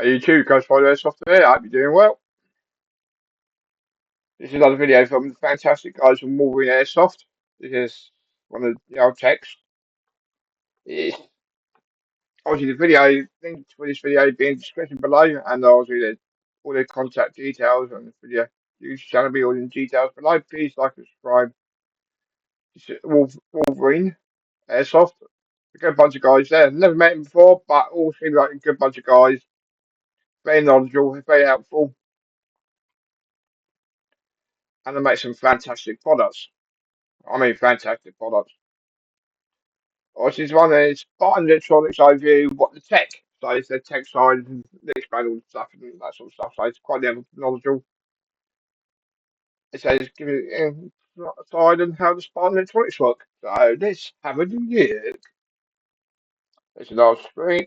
You too, Ghostrider Airsoft here. I hope you're doing well. This is another video from the fantastic guys from Wolverine Airsoft. This is one of the old techs. It's obviously the video link for this video being in the description below, and obviously all the contact details on the video use channel be all in details below. Please like and subscribe. This is Wolverine Airsoft. A good bunch of guys there. Never met him before, but all seem like a good bunch of guys. Very knowledgeable, very helpful, and they make some fantastic products. I mean, fantastic products. Obviously, it's one of the Spartan electronics overview, what the tech. So it's the tech side, and they explain all the stuff and that sort of stuff. So it's quite knowledgeable. It says, give it a side and how the Spartan electronics work. So let's have a look. There's a large screen.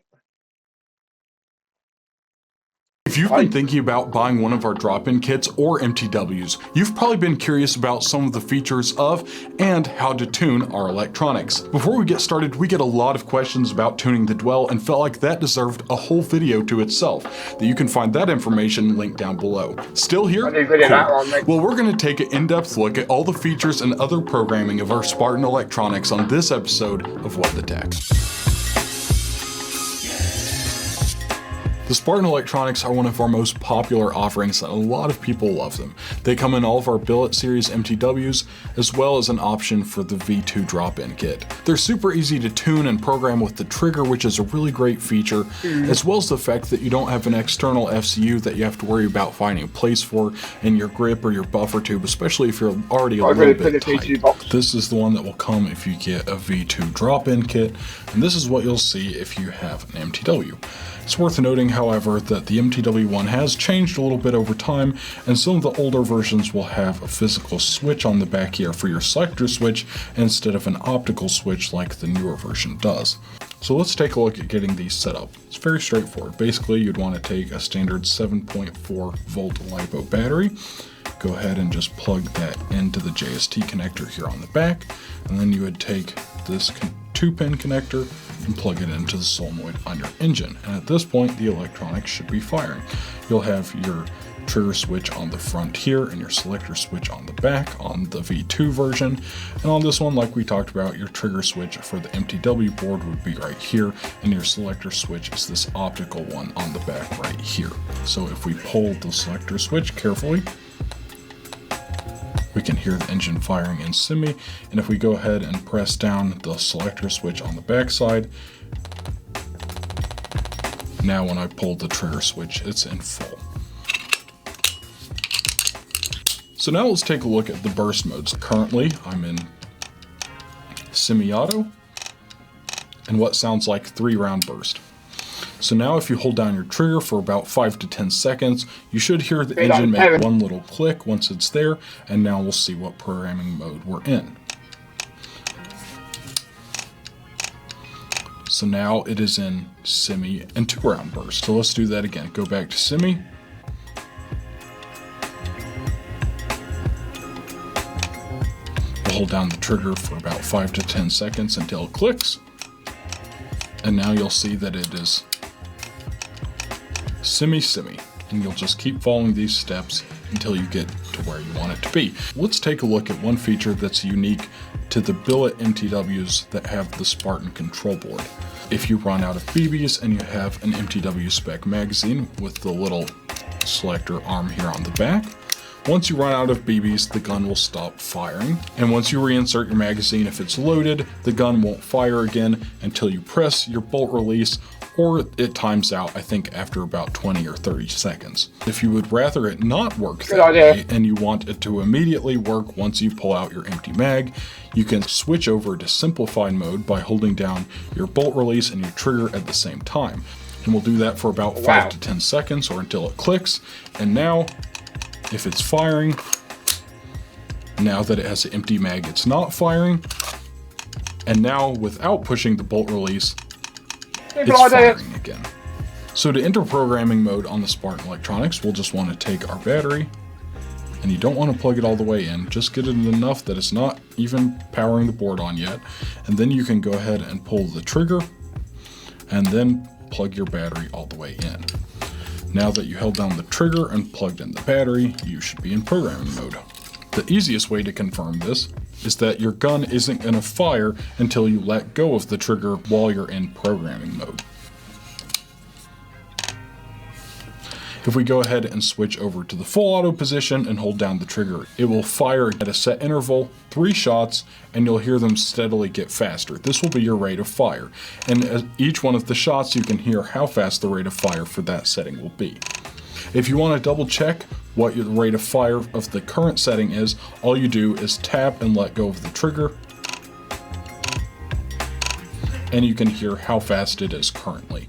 If you've been thinking about buying one of our drop-in kits or MTWs, you've probably been curious about some of the features of and how to tune our electronics. Before we get started, we get a lot of questions about tuning the Dwell and felt like that deserved a whole video to itself. That you can find that information linked down below. Still here? Cool. Well, we're going to take an in-depth look at all the features and other programming of our Spartan electronics on this episode of What the Tech. The Spartan electronics are one of our most popular offerings and a lot of people love them. They come in all of our billet series MTWs as well as an option for the V2 drop-in kit. They're super easy to tune and program with the trigger, which is a really great feature, as well as the fact that you don't have an external FCU that you have to worry about finding a place for in your grip or your buffer tube, especially if you're already a little bit tight. This is the one that will come if you get a V2 drop-in kit, and this is what you'll see if you have an MTW. It's worth noting, however, that the MTW1 has changed a little bit over time, and some of the older versions will have a physical switch on the back here for your selector switch instead of an optical switch like the newer version does. So let's take a look at getting these set up. It's very straightforward. Basically, you'd want to take a standard 7.4 volt LiPo battery, go ahead and just plug that into the JST connector here on the back, and then you would take this 2-pin connector and plug it into the solenoid on your engine. And at this point, the electronics should be firing. You'll have your trigger switch on the front here and your selector switch on the back on the V2 version. And on this one, like we talked about, your trigger switch for the MTW board would be right here, and your selector switch is this optical one on the back right here. So if we pull the selector switch carefully, we can hear the engine firing in semi, and if we go ahead and press down the selector switch on the back side, now when I pull the trigger switch, it's in full. So now let's take a look at the burst modes. Currently, I'm in semi-auto and what sounds like 3-round burst. So now if you hold down your trigger for about 5 to 10 seconds, you should hear the engine make one little click once it's there, and now we'll see what programming mode we're in. So now it is in semi and 2-round burst. So let's do that again. Go back to semi. We'll hold down the trigger for about 5 to 10 seconds until it clicks. And now you'll see that it is semi, and you'll just keep following these steps until you get to where you want it to be. Let's take a look at one feature that's unique to the billet MTWs that have the Spartan control board. If you run out of BBs and you have an MTW spec magazine with the little selector arm here on the back, once you run out of BBs, the gun will stop firing, and once you reinsert your magazine, if it's loaded, the gun won't fire again until you press your bolt release, or it times out, I think, after about 20 or 30 seconds. If you would rather it not work that way, and you want it to immediately work once you pull out your empty mag, you can switch over to simplified mode by holding down your bolt release and your trigger at the same time. And we'll do that for about 5 to 10 seconds or until it clicks, and now, if it's firing, now that it has an empty mag, it's not firing, and now without pushing the bolt release, it's firing again. So to enter programming mode on the Spartan electronics, we'll just want to take our battery, and you don't want to plug it all the way in, just get it enough that it's not even powering the board on yet, and then you can go ahead and pull the trigger, and then plug your battery all the way in. Now that you held down the trigger and plugged in the battery, you should be in programming mode. The easiest way to confirm this is that your gun isn't going to fire until you let go of the trigger while you're in programming mode. If we go ahead and switch over to the full auto position and hold down the trigger, it will fire at a set interval, 3 shots, and you'll hear them steadily get faster. This will be your rate of fire, and at each one of the shots you can hear how fast the rate of fire for that setting will be. If you want to double check what the rate of fire of the current setting is, all you do is tap and let go of the trigger, and you can hear how fast it is currently.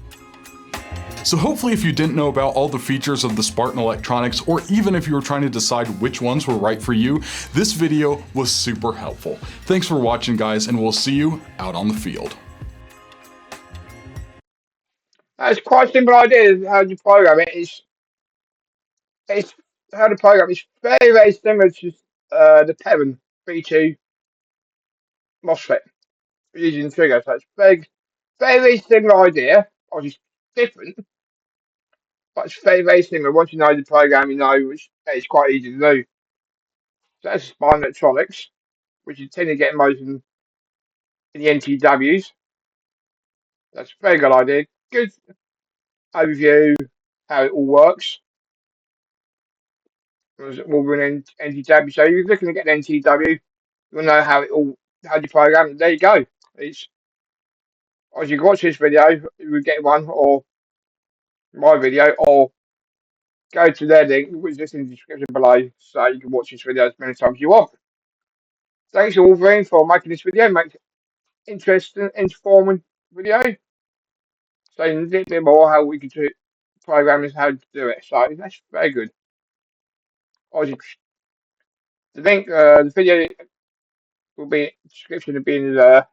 So hopefully if you didn't know about all the features of the Spartan electronics, or even if you were trying to decide which ones were right for you, this video was super helpful. Thanks for watching, guys, and we'll see you out on the field. It's quite a simple idea how you program it. It's how to program. It's very, very similar to the Perrin B2 MOSFET using the trigger. So it's very, very similar idea. Obviously different, but it's very, very similar. Once you know the program, you know it's quite easy to do. So that's Spartan Electronics, which you tend to get most in the NTWs. That's a very good idea. Good overview how it all works. Wolverine NTW. So you're looking to get an NTW, you'll know how you program it. There you go. It's as you watch this video, you will get one or my video, or go to their link, which is in the description below, so you can watch this video as many times as you want. Thanks to Wolverine for making this video, make it interesting, informing video, saying a little bit more how we can do programming, how to do it. So that's very good. Obviously, the link, the video will be description will be in the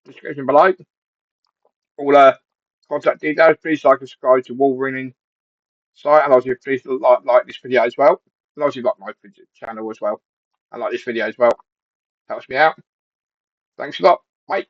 description below. All contact details. Please like and subscribe to Wolverine site, and obviously please like this video as well. And obviously like my channel as well. And like this video as well. Helps me out. Thanks a lot. Bye.